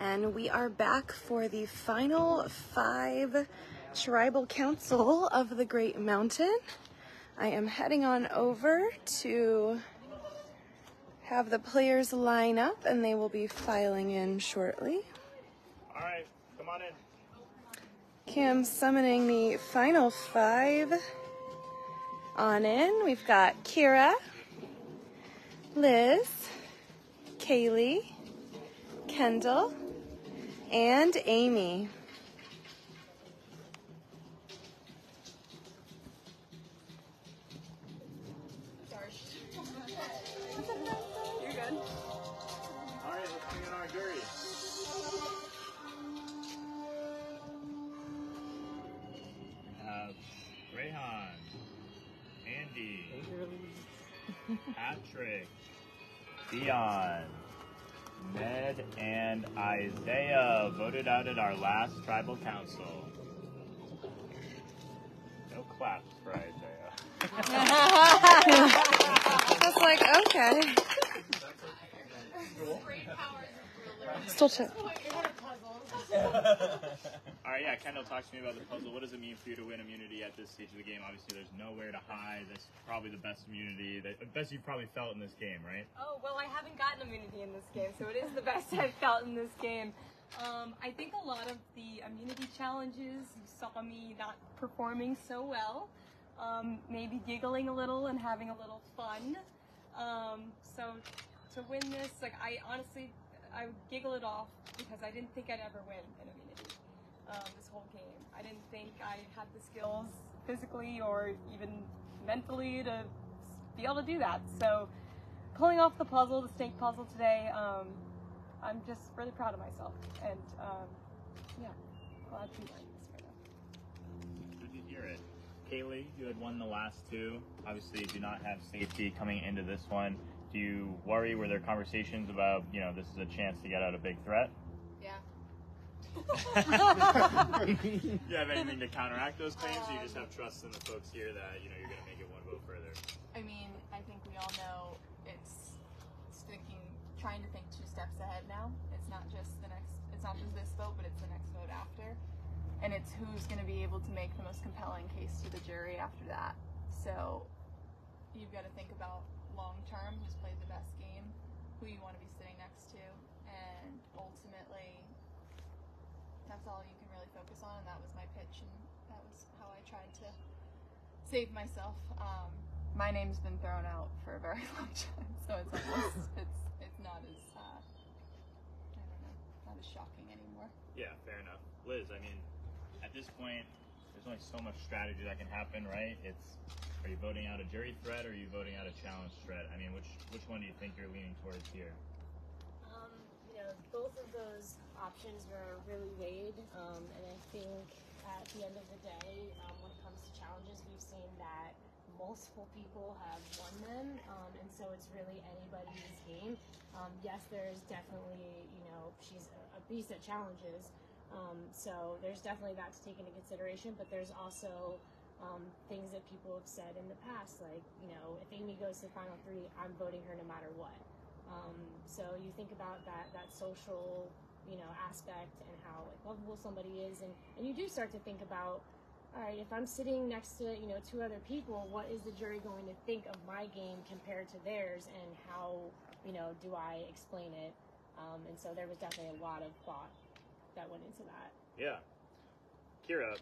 And we are back for the final 5 Tribal Council of the Great Mountain. I am heading on over to have the players line up, and they will be filing in shortly. All right, come on in. Kim summoning the final 5 on in. We've got Kira, Liz, Kaylee, Kendall, and Amy. Sorry. You're good. All right, let's bring in our jury. We have Rayhan, Andy, Patrick, Dion, Ned, and Isaiah voted out at our last tribal council. No claps for Isaiah. Just like, okay. Still check. All right, yeah, Kendall, talk to me about the puzzle. What does it mean for you to win immunity at this stage of the game? Obviously, there's nowhere to hide. That's probably the best immunity, the best you've probably felt in this game, right? Oh, well, I haven't gotten immunity in this game, so it is the best I've felt in this game. I think a lot of the immunity challenges, you saw me not performing so well, maybe giggling a little and having a little fun. So to win this, like, I honestly would giggle it off because I didn't think I'd ever win an immunity this whole game. I didn't think I had the skills physically or even mentally to be able to do that. So pulling off the puzzle, the snake puzzle today, I'm just really proud of myself. And yeah, glad to be like this right now. Good to hear it. Kaylee, you had won the last 2. Obviously, you do not have safety coming into this one. Do you worry? Were there conversations about, you know, this is a chance to get out a big threat? Yeah. You have anything to counteract those claims, or you just have trust in the folks here that, you know, you're going to make it one vote further? I mean, I think we all know it's trying to think 2 steps ahead now. It's not just this vote, but it's the next vote after. And it's who's going to be able to make the most compelling case to the jury after that. So you've got to think about long term, who's played the best game, who you want to be sitting next to, and ultimately that's all you can really focus on, and that was my pitch, and that was how I tried to save myself. My name's been thrown out for a very long time, so it's almost it's not as I don't know, not as shocking anymore. Yeah, fair enough. Liz, I mean, at this point, there's only so much strategy that can happen, right? Are you voting out a jury threat, or are you voting out a challenge threat? I mean, which one do you think you're leaning towards here? You know, both of those options were really weighed, and I think at the end of the day, when it comes to challenges, we've seen that multiple people have won them, and so it's really anybody's game. Yes, there's definitely, you know, she's a beast at challenges, so there's definitely that to take into consideration, but there's also things that people have said in the past, like, you know, if Amy goes to the final 3, I'm voting her no matter what. So you think about that social, you know, aspect and how, like, lovable somebody is, and you do start to think about, all right, if I'm sitting next to, you know, 2 other people, what is the jury going to think of my game compared to theirs, and how, you know, do I explain it? And so there was definitely a lot of thought that went into that. Yeah. Kira,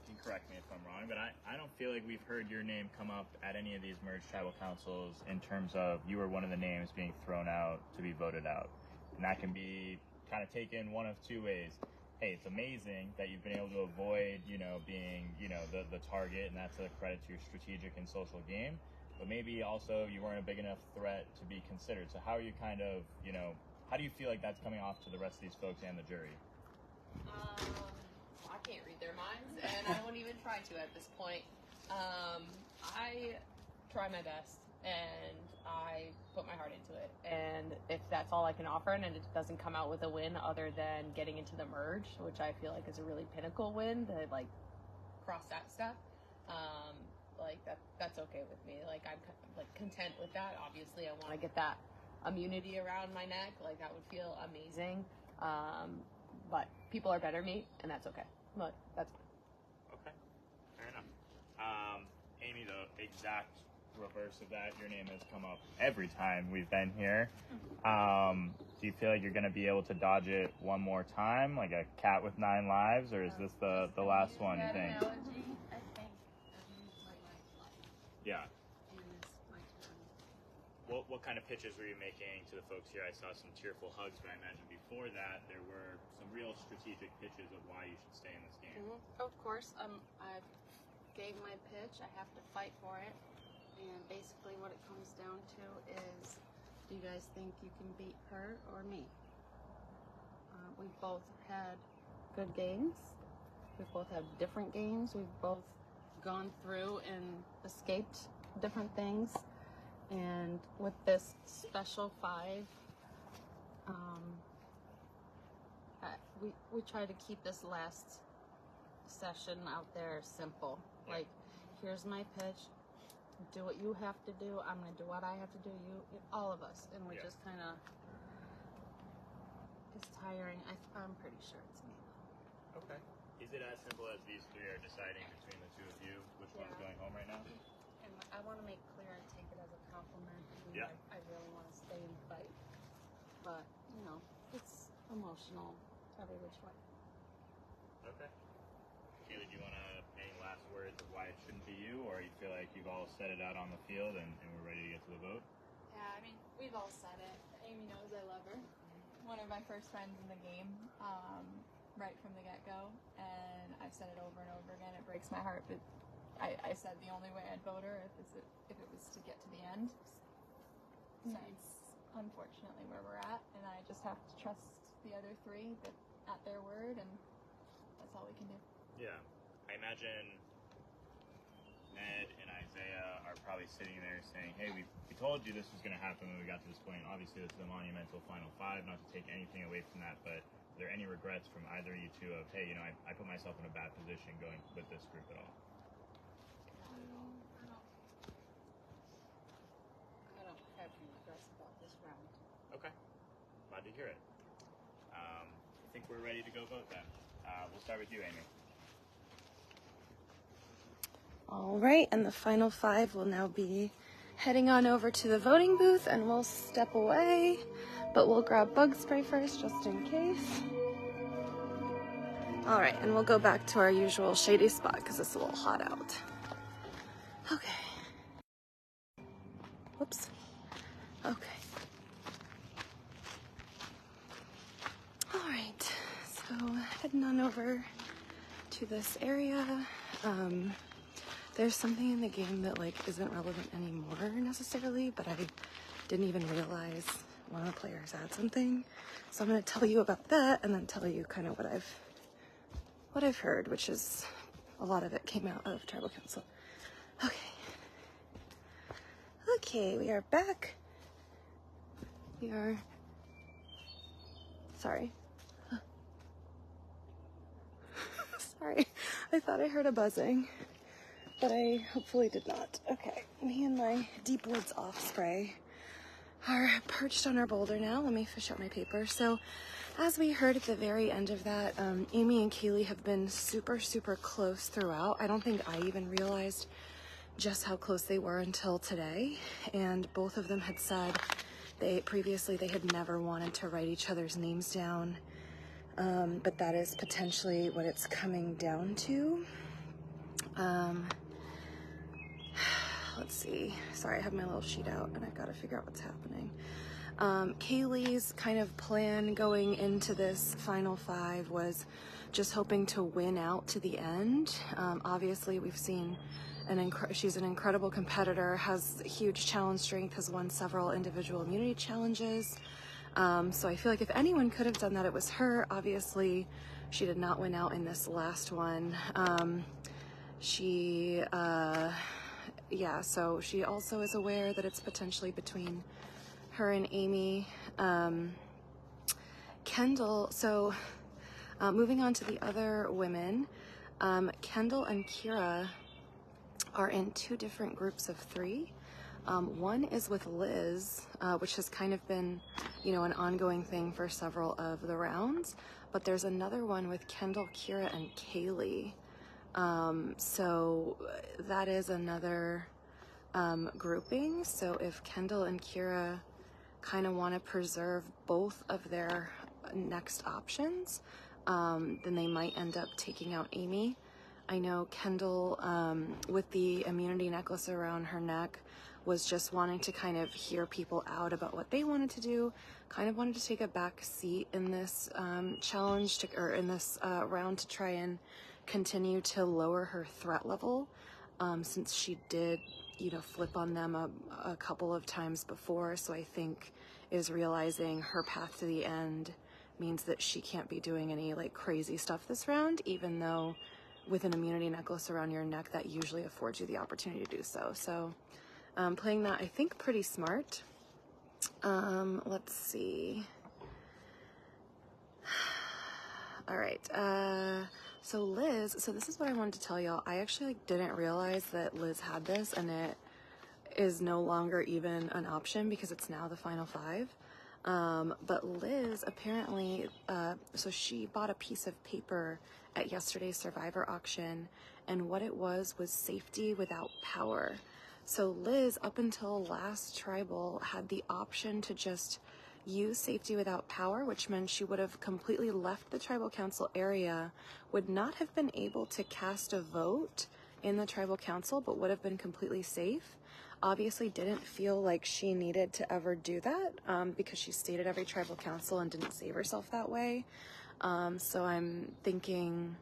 you can correct me if I'm wrong, but I don't feel like we've heard your name come up at any of these merged tribal councils in terms of you were one of the names being thrown out to be voted out. And that can be kind of taken one of 2 ways. Hey, it's amazing that you've been able to avoid, you know, being, you know, the target, and that's a credit to your strategic and social game. But maybe also you weren't a big enough threat to be considered. So how are you kind of, you know, how do you feel like that's coming off to the rest of these folks and the jury? I can't read their minds, and I won't even try to at this point. I try my best, and I put my heart into it. And if that's all I can offer, and it doesn't come out with a win other than getting into the merge, which I feel like is a really pinnacle win to, like, cross that stuff, like, that's okay with me. Like, I'm, like, content with that. Obviously, I want to get that immunity around my neck. Like, that would feel amazing. But people are better than me, and that's okay. But that's fine. Okay, fair enough. Amy, the exact reverse of that, your name has come up every time we've been here. Do you feel like you're going to be able to dodge it one more time, like a cat with 9 lives, or is this the last one, you think? I think I've used my life. Yeah. And it's my turn. What kind of pitches were you making to the folks here? I saw some tearful hugs, but I imagine before that there were some real strategic pitches of why you should stay in this game. Of course, I gave my pitch. I have to fight for it. And basically what it comes down to is, do you guys think you can beat her or me? We've both had good games. We've both had different games. We've both gone through and escaped different things. And with this special 5, we try to keep this last session out there simple. Like, here's my pitch. Do what you have to do. I'm going to do what I have to do. All of us. And we just kind of, it's tiring. I'm pretty sure it's me. Okay. Is it as simple as these 3 are deciding between the 2 of you which one's going home right now? And I want to make clear I take it as a compliment. I really want to stay and fight. But, it's emotional every which way. Okay. Kaylee, do you want to any last words of why it shouldn't be you, or you feel like you've all set it out on the field and we're ready to get to the vote? Yeah, I mean, we've all said it. Amy knows I love her. One of my first friends in the game, right from the get-go, and I've said it over and over again. It breaks my heart, but I said the only way I'd vote her if it was to get to the end. That's unfortunately where we're at, and I just have to trust the other 3 at their word, and that's all we can do. Yeah. I imagine Ned and Isaiah are probably sitting there saying, hey, we told you this was going to happen when we got to this point. Obviously, this is a monumental Final 5, not to take anything away from that, but are there any regrets from either of you two of, hey, I put myself in a bad position going with this group at all? I don't have any regrets about this round. Okay. Glad to hear it. I think we're ready to go vote then. We'll start with you, Amy. All right, and the final 5 will now be heading on over to the voting booth, and we'll step away, but we'll grab bug spray first just in case. All right, and we'll go back to our usual shady spot because it's a little hot out. Okay. Whoops. Okay. All right, so heading on over to this area. There's something in the game that isn't relevant anymore necessarily, but I didn't even realize one of the players had something. So I'm going to tell you about that and then tell you kind of what I've heard, which is a lot of it came out of Tribal Council. Okay, we are back. Sorry. Sorry, I thought I heard a buzzing, but I hopefully did not. Okay, me and my Deep Woods Off spray are perched on our boulder now. Let me fish out my paper. So, as we heard at the very end of that, Amy and Kaylee have been super, super close throughout. I don't think I even realized just how close they were until today. And both of them had said previously they had never wanted to write each other's names down. But that is potentially what it's coming down to. Let's see. Sorry, I have my little sheet out and I've got to figure out what's happening. Kaylee's kind of plan going into this final 5 was just hoping to win out to the end. Obviously, we've seen she's an incredible competitor, has huge challenge strength, has won several individual immunity challenges. So I feel like if anyone could have done that, it was her. Obviously, she did not win out in this last one. So she also is aware that it's potentially between her and Amy. Kendall, so moving on to the other women, Kendall and Kira are in 2 different groups of 3. One is with Liz, which has kind of been, you know, an ongoing thing for several of the rounds, but there's another one with Kendall, Kira, and Kaylee. So that is another grouping. So if Kendall and Kira kind of want to preserve both of their next options, then they might end up taking out Amy. I know Kendall, with the immunity necklace around her neck, was just wanting to kind of hear people out about what they wanted to do, kind of wanted to take a back seat in this challenge, or in this round, to try and continue to lower her threat level, since she did, you know, flip on them a couple of times before. So I think is realizing her path to the end means that she can't be doing any like crazy stuff this round, even though with an immunity necklace around your neck that usually affords you the opportunity to do so. So playing that, I think, pretty smart. Let's see. All right. So Liz, so this is what I wanted to tell y'all. I actually didn't realize that Liz had this, and it is no longer even an option because it's now the final 5. But Liz apparently, so she bought a piece of paper at yesterday's Survivor auction, and what it was safety without power. So Liz, up until last tribal, had the option to just use safety without power, which meant she would have completely left the tribal council area, would not have been able to cast a vote in the tribal council, but would have been completely safe. Obviously didn't feel like she needed to ever do that, because she stayed at every tribal council and didn't save herself that way. So I'm thinking,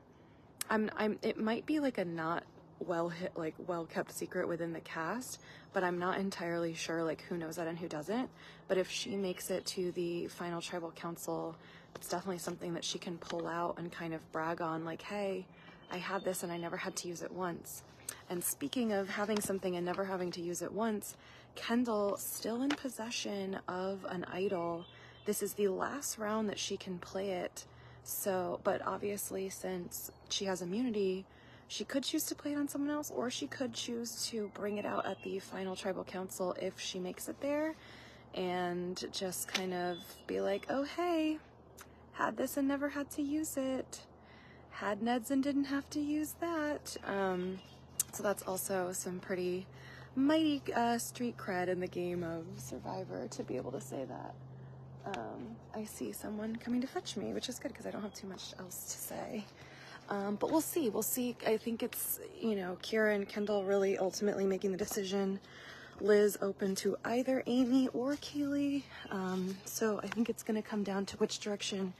it might be like a not well kept secret within the cast, but I'm not entirely sure like who knows that and who doesn't. But if she makes it to the final tribal council, it's definitely something that she can pull out and kind of brag on, like, hey, I had this and I never had to use it once. And speaking of having something and never having to use it once, Kendall still in possession of an idol. This is the last round that she can play it. So, but obviously since she has immunity, she could choose to play it on someone else, or she could choose to bring it out at the final tribal council if she makes it there, and just kind of be like, oh hey, had this and never had to use it. Had Neds and didn't have to use that. So that's also some pretty mighty street cred in the game of Survivor to be able to say that. I see someone coming to fetch me, which is good because I don't have too much else to say. But we'll see. We'll see. I think it's, you know, Kira and Kendall really ultimately making the decision. Liz open to either Amy or Kaylee. So I think it's going to come down to which direction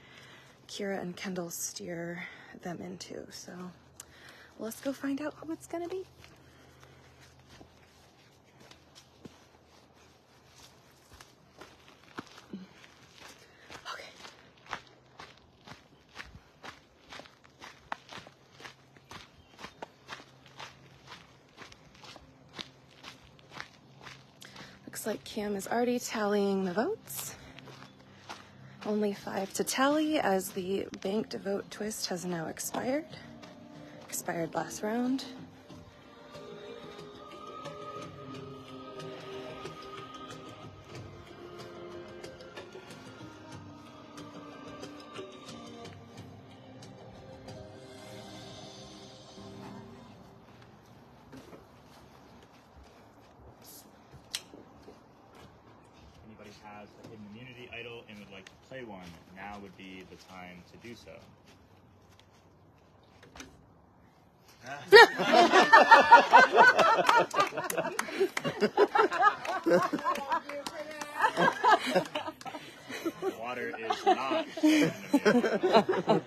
Kira and Kendall steer them into. So let's go find out who it's going to be. Looks like Cam is already tallying the votes. Only 5 to tally as the banked vote twist has now expired. Expired last round. Has a hidden immunity idol and would like to play one, now would be the time to do so. Water is not an immunity idol.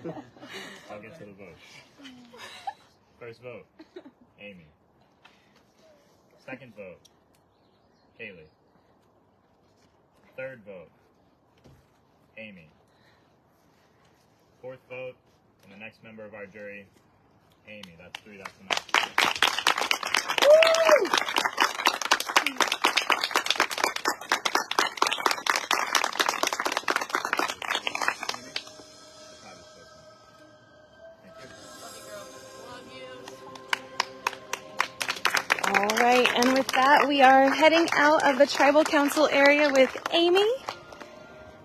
I'll get to the vote. First vote, Amy. Second vote, Kaylee. Third vote, Amy. Fourth vote, and the next member of our jury, Amy. That's 3, that's enough. All right, and with that, we we are heading out of the Tribal Council area with Amy.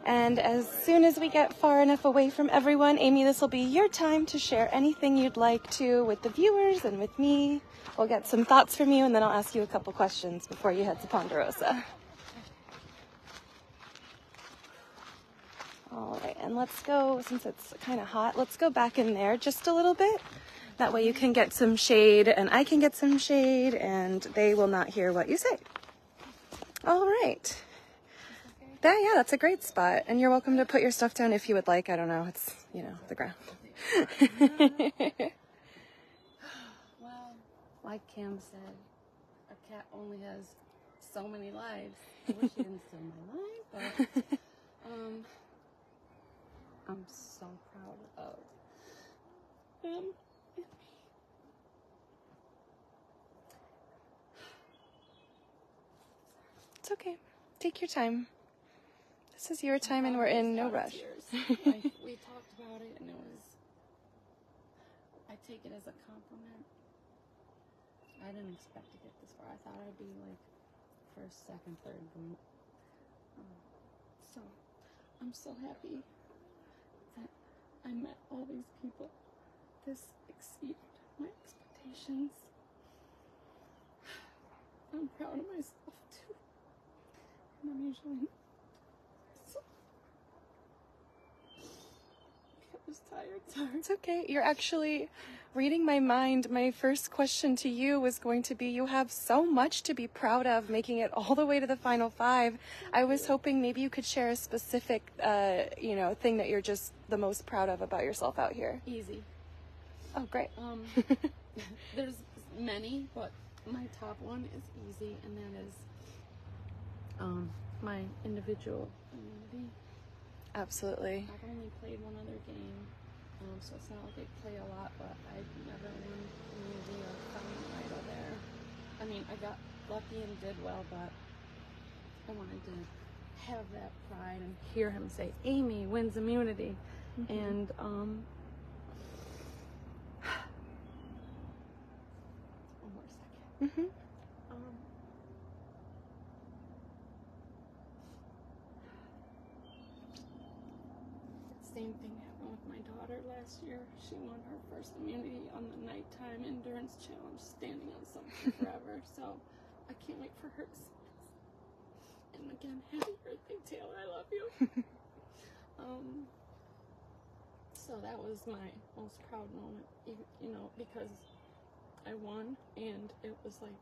And as soon as we get far enough away from everyone, Amy, this will be your time to share anything you'd like to with the viewers and with me. We'll get some thoughts from you, and then I'll ask you a couple questions before you head to Ponderosa. All right, and let's go, since it's kind of hot, let's go back in there just a little bit. That way you can get some shade, and I can get some shade, and they will not hear what you say. All right. Yeah, that's a great spot. And you're welcome to put your stuff down if you would like. I don't know. It's, you know, the ground. Well, like Cam said, a cat only has so many lives. I wish he didn't steal my life, but I'm so proud of him. It's okay. Take your time. This is your time, and we're in no rush. We talked about it, and it was, I take it as a compliment. I didn't expect to get this far. I thought I'd be like first, second, third group. So I'm so happy that I met all these people. This exceeded my expectations. I'm proud of myself too. And I'm usually tired. It's okay. You're actually reading my mind. My first question to you was going to be, you have so much to be proud of, making it all the way to the final 5. I was hoping maybe you could share a specific, thing that you're just the most proud of about yourself out here. Easy. Oh, great. There's many, but my top one is easy, and that is my individual immunity. Absolutely. I've only played one other game, so it's not like I play a lot, but I've never won immunity or found an idol there. I mean, I got lucky and did well, but I wanted to have that pride and hear him say, Amy wins immunity. Mm-hmm. And one more second. Mm-hmm. Same thing happened with my daughter last year. She won her first immunity on the nighttime endurance challenge, standing on something forever. So I can't wait for her to see this. And again, happy birthday, Taylor. I love you. So that was my most proud moment, because I won, and it was like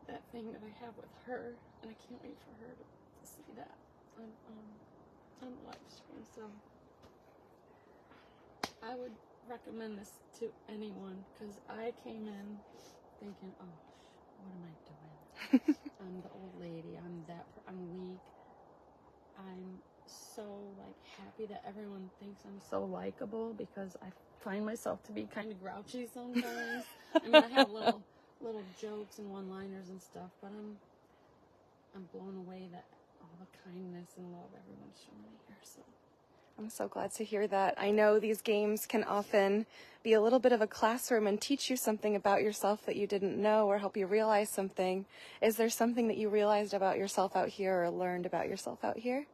that thing that I have with her, and I can't wait for her to see that on the live stream. So I would recommend this to anyone, because I came in thinking, oh, what am I doing? I'm the old lady. I'm weak. I'm so happy that everyone thinks I'm so likable, because I find myself to be kind of grouchy sometimes. I mean, I have little jokes and one-liners and stuff, but I'm blown away that all the kindness and love everyone's showing me here. So I'm so glad to hear that. I know these games can often be a little bit of a classroom and teach you something about yourself that you didn't know, or help you realize something. Is there something that you realized about yourself out here, or learned about yourself out here?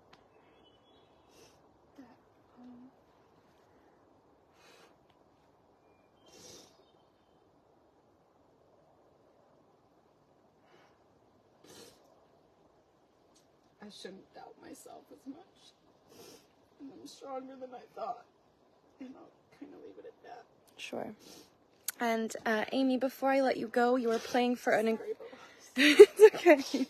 I shouldn't doubt myself as much. And I'm stronger than I thought. And I'll kind of leave it at that. Sure. And Amy, before I let you go, you were playing for an... It's okay.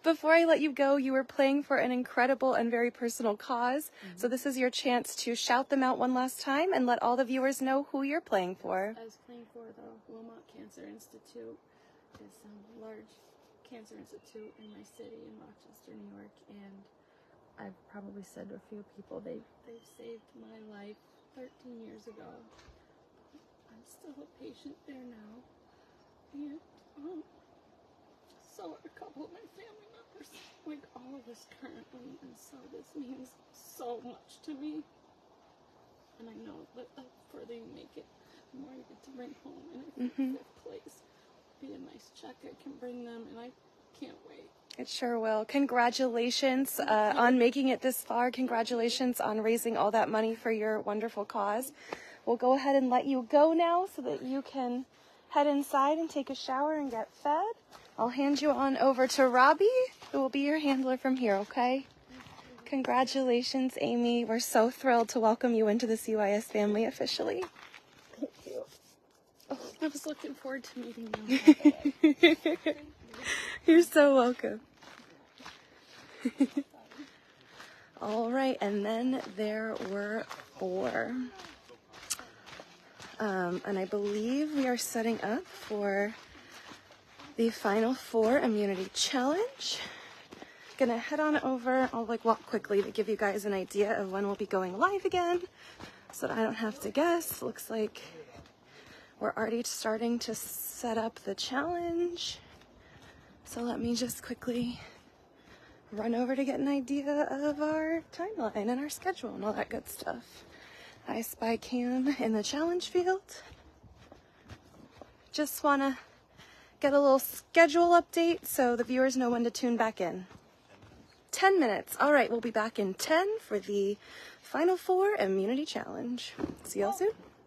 Before I let you go, you were playing for an incredible and very personal cause. Mm-hmm. So this is your chance to shout them out one last time and let all the viewers know who you're playing for. I was playing for the Wilmot Cancer Institute. It's a large cancer institute in my city in Rochester, New York, and I've probably said to a few people they've saved my life 13 years ago. I'm still a patient there now, and so are a couple of my family members, all of us currently, and so this means so much to me. And I know that the further you make it, the more you get to bring home, and I think 5th place be a nice check I can bring them, and I can't wait. It sure will. Congratulations on making it this far. Congratulations on raising all that money for your wonderful cause. We'll go ahead and let you go now so that you can head inside and take a shower and get fed. I'll hand you on over to Robbie, who will be your handler from here, okay? Congratulations, Amy. We're so thrilled to welcome you into the CYS family officially. Thank you. Oh, I was looking forward to meeting you. You're so welcome. All right, and then there were 4. And I believe we are setting up for the final 4 immunity challenge. Gonna head on over. I'll walk quickly to give you guys an idea of when we'll be going live again so that I don't have to guess. Looks like we're already starting to set up the challenge. So let me just quickly run over to get an idea of our timeline and our schedule and all that good stuff. I spy Cam in the challenge field. Just want to get a little schedule update so the viewers know when to tune back in. 10 minutes. All right, we'll be back in 10 for the final 4 immunity challenge. See y'all soon.